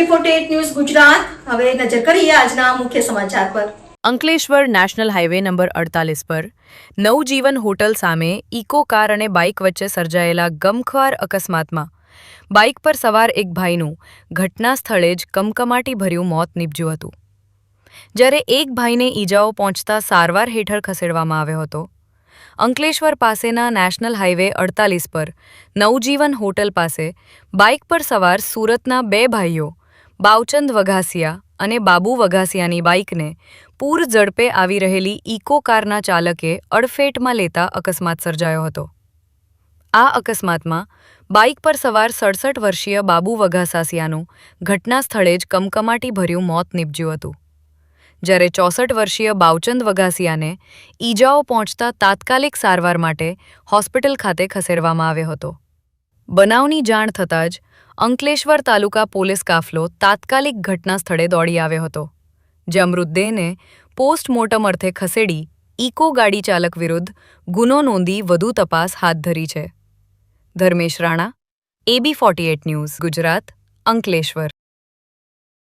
ABI news Gujarat હવે નજર કરીએ આજના મુખ્ય સમાચાર પર। અંકલેશ્વર નેશનલ હાઈવે નંબર 48 પર નવજીવન હોટલ સામે ઇકો કાર અને બાઇક વચ્ચે સર્જાયેલા ગમખ્વાર અકસ્માતમાં બાઇક પર સવાર એક ભાઈનું ઘટના સ્થળે જ કમકમાટીભર્યું મોત નીપજ્યું હતું, જ્યારે એક ભાઈને ઈજાઓ પહોંચતા સારવાર હેઠળ ખસેડવામાં આવ્યો હતો। અંકલેશ્વર પાસેના નેશનલ હાઈવે 48 પર નવજીવન હોટલ પાસે બાઇક પર સવાર સુરતના બે ભાઈઓ બાવચંદ વઘાસિયા અને બાબુ વઘાસિયાની બાઇકને પૂર ઝડપે આવી રહેલી ઇકો કારના ચાલકે અડફેટમાં લેતા અકસ્માત સર્જાયો હતો। આ અકસ્માતમાં બાઇક પર સવાર 67 વર્ષીય બાબુ વઘાસિયાનું ઘટના સ્થળે જ કમકમાટીભર્યું મોત નીપજ્યું હતું, જ્યારે 64 વર્ષીય બાવચંદ વઘાસિયાને ઈજાઓ પહોંચતા તાત્કાલિક સારવાર માટે હોસ્પિટલ ખાતે ખસેડવામાં આવ્યો હતો। બનાવની જાણ થતાં જ અંકલેશ્વર તાલુકા પોલીસ કાફલો તાત્કાલિક ઘટના સ્થળે દોડી આવ્યો હતો, જ્યાં મૃતદેહને પોસ્ટમોર્ટમ અર્થે ખસેડી ઇકો ગાડી ચાલક વિરુદ્ધ ગુનો નોંધી વધુ તપાસ હાથ ધરી છે। Dharmesh Rana, AB48 news Gujarat, Ankleshwar.